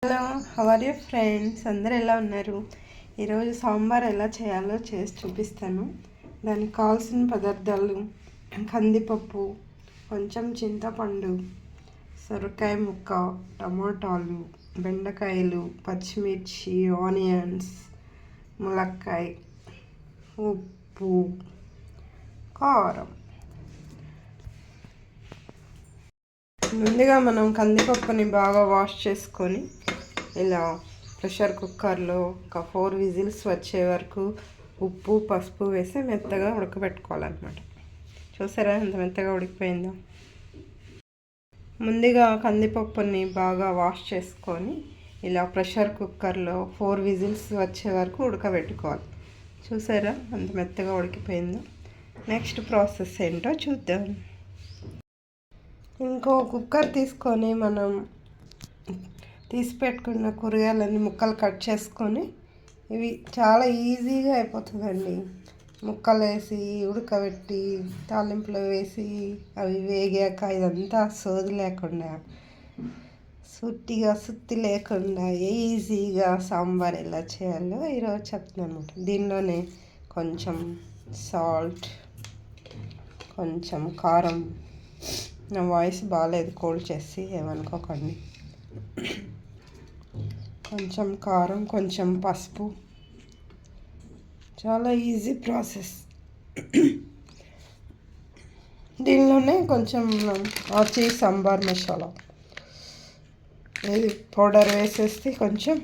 Hello, how are you friends? అందరు ఎలా ఉన్నారు? ఈరోజు సాంబార్ ఎలా చేయాలో చేసి చూపిస్తాను. దానికి కావాల్సిన పదార్థాలు: కందిపప్పు, కొంచెం చింతపండు, సొరకాయ ముక్క, టమాటాలు, బెండకాయలు, పచ్చిమిర్చి, ఆనియన్స్, ములక్కాయ, ఉప్పు, కారం. ముందుగా మనం కందిపప్పుని బాగా వాష్ చేసుకొని ఇలా ప్రెషర్ కుక్కర్లో ఒక 4 విజిల్స్ వచ్చే వరకు ఉప్పు పసుపు వేసి మెత్తగా ఉడకబెట్టుకోవాలన్నమాట. చూసారా ఎంత మెత్తగా ఉడికిపోయిందో. ముందుగా కందిపప్పుని బాగా వాష్ చేసుకొని ఇలా ప్రెషర్ కుక్కర్లో 4 విజిల్స్ వచ్చే వరకు ఉడకబెట్టుకోవాలి. చూసారా ఎంత మెత్తగా ఉడికిపోయిందో. నెక్స్ట్ ప్రాసెస్ ఏంటో చూద్దాం. ఇంకో కుక్కర్ తీసుకొని మనం తీసి పెట్టుకున్న కూరగాయలన్నీ ముక్కలు కట్ చేసుకొని, ఇవి చాలా ఈజీగా అయిపోతుందండి. ముక్కలు వేసి ఉడకబెట్టి తాలింపులో వేసి అవి వేగాక ఇదంతా సోది లేకుండా సుత్తి లేకుండా ఈజీగా సాంబార్ ఎలా చేయాలో ఈరోజు చెప్తున్నాను అనమాట. దీనిలోనే కొంచెం సాల్ట్, కొంచెం కారం. నా వాయిస్ బాగాలేదు, కోల్డ్ చేసి ఏమనుకోకండి. కొంచెం కారం, కొంచెం పసుపు. చాలా ఈజీ ప్రాసెస్. దీనిలోనే కొంచెం ఆచి సాంబార్ మసాలా ఇది పౌడర్ వేసేస్తే కొంచెం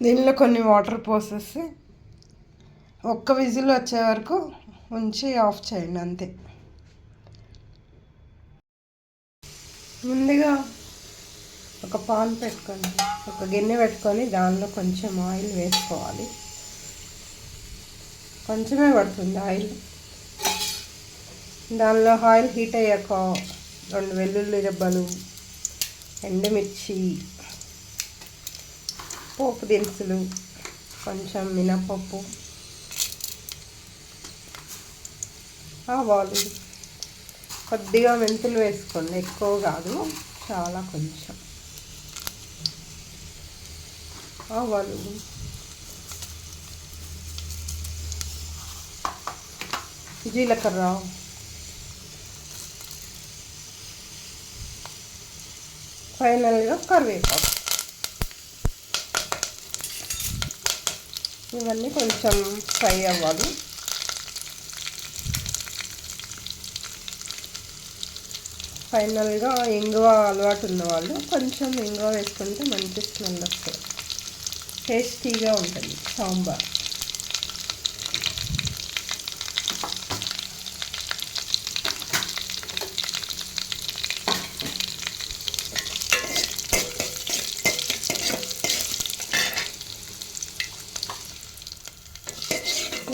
దీనిలో కొన్ని వాటర్ పోసేసి ఒక్క విజిల్ వచ్చే వరకు ఉంచి ఆఫ్ చేయండి, అంతే. ముందుగా ఒక పాన్ పెట్టుకొని, ఒక గిన్నె పెట్టుకొని దానిలో కొంచెం ఆయిల్ వేసుకోవాలి. కొంచెమే పడుతుంది ఆయిల్. దానిలో ఆయిల్ హీట్ అయ్యాక 2 వెల్లుల్లి రెబ్బలు, ఎండుమిర్చి, పోపు దినుసులు, కొంచెం మినపప్పు, ఆవాలు, కొద్దిగా మెంతులు వేసుకోండి, ఎక్కువ కాదు, చాలా కొంచెం ఆవాలు, జీలకర్ర, ఫైనల్గా కరివేపాకు. ఇవన్నీ కొంచెం ఫ్రై అవ్వాలి. ఫైనల్గా ఇంగువ అలవాటు ఉన్నవాళ్ళు కొంచెం ఇంగువ వేసుకుంటే మంచి స్మెల్ వస్తుంది, టేస్టీగా ఉంటుంది సాంబార్.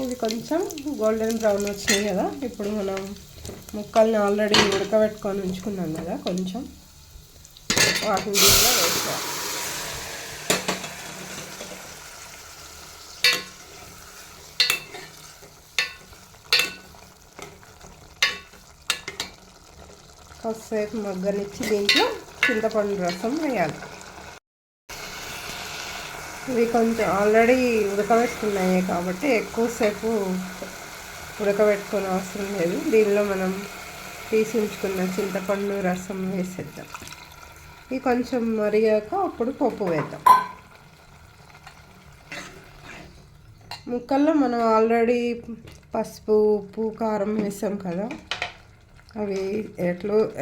ఇవి కొంచెం గోల్డెన్ బ్రౌన్ వచ్చినాయి కదా. ఇప్పుడు మనం ముక్కల్ని ఆల్రెడీ ఉడకబెట్టుకొని ఉంచుకున్నాం కదా, కొంచెం వాటిని దీనిలో వేసుకోవాలి. కాసేపు మగ్గనిచ్చి దీంట్లో చింతపండు రసం వేయాలి. ఇవి కొంచెం ఆల్రెడీ ఉడకబెట్టుకున్నాయి కాబట్టి ఎక్కువసేపు ఉడకబెట్టుకునే అవసరం లేదు. దీనిలో మనం తీసి ఉంచుకున్న చింతపండు రసం వేసేద్దాం. ఇది కొంచెం మరిగాక అప్పుడు పప్పు వేద్దాం. ముక్కల్లో మనం ఆల్రెడీ పసుపు, ఉప్పు, కారం వేసాం కదా, అవి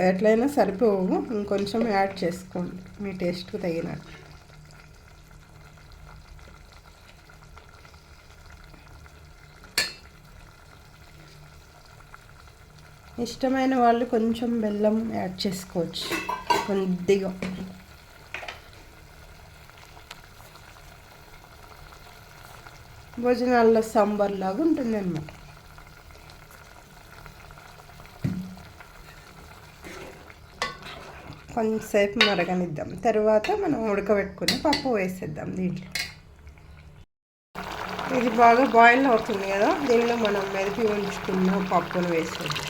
ఎట్లయినా సరిపోవు, ఇంకొంచెం యాడ్ చేసుకోండి మీ టేస్ట్కు తగినట్టు. ఇష్టమైన వాళ్ళు కొంచెం బెల్లం యాడ్ చేసుకోవచ్చు, కొద్దిగా. భోజనాల్లో సాంబార్ లాగా ఉంటుంది అన్నమాట. కొంచెంసేపు మరగనిద్దాం. తర్వాత మనం ఉడకబెట్టుకుని పప్పు వేసేద్దాం దీంట్లో. ఇది బాగా బాయిల్ అవుతుంది కదా, దీనిలో మనం మెదిపి ఉంచుకున్న పప్పును వేసేద్దాం.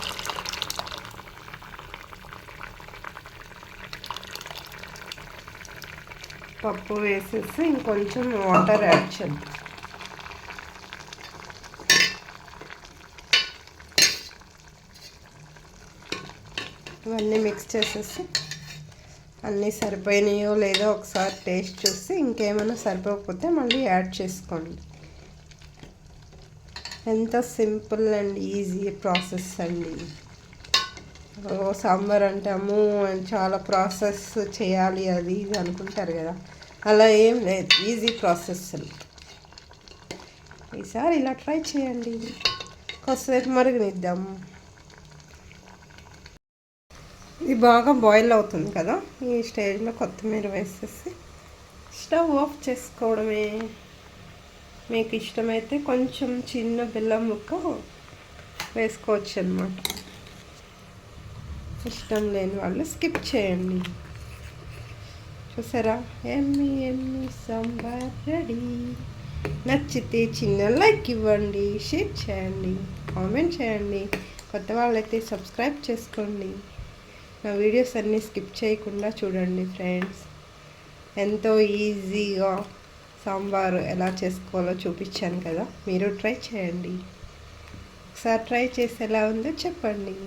పప్పు వేసేసి ఇంకొంచెం వాటర్ యాడ్ చేద్దాం. ఇవన్నీ మిక్స్ చేసేసి అన్నీ సరిపోయినాయో లేదో ఒకసారి టేస్ట్ చూసి ఇంకేమైనా సరిపోకపోతే మళ్ళీ యాడ్ చేసుకోండి. ఎంత సింపుల్ అండ్ ఈజీ ప్రాసెస్ అండి. సాంబార్ అంటే అమ్మో చాలా ప్రాసెస్ చేయాలి అది ఇది అనుకుంటారు కదా, అలా ఏం లేదు, ఈజీ ప్రాసెస్. ఈసారి ఇలా ట్రై చేయండి. కొద్దిసేపు మరగనిద్దాము. ఇది బాగా బాయిల్ అవుతుంది కదా, ఈ స్టేజ్లో కొత్తిమీర వేసేసి స్టవ్ ఆఫ్ చేసుకోవడమే. మీకు ఇష్టమైతే కొంచెం చిన్న బెల్లం ముక్క వేసుకోవచ్చు అన్నమాట. ఇష్టం లేని వాళ్ళు స్కిప్ చేయండి. చూసారా, ఎమ్మి ఎమ్మి సాంబార్ రెడీ. నచ్చితే చిన్న లైక్ ఇవ్వండి, షేర్ చేయండి, కామెంట్ చేయండి. కొత్త వాళ్ళైతే సబ్స్క్రైబ్ చేసుకోండి. నా వీడియోస్ అన్నీ స్కిప్ చేయకుండా చూడండి ఫ్రెండ్స్. ఎంతో ఈజీగా సాంబారు ఎలా చేసుకోవాలో చూపించాను కదా, మీరు ట్రై చేయండి. ఒకసారి ట్రై చేసి ఎలా ఉందో చెప్పండి.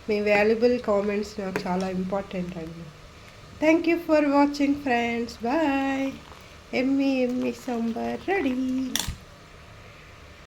మీ వాల్యుబుల్ కామెంట్స్ నాకు చాలా ఇంపార్టెంట్ అండి. Thank you for watching friends. Bye. ఎమ్మి ఎమ్మి సాంబార్ రెడీ.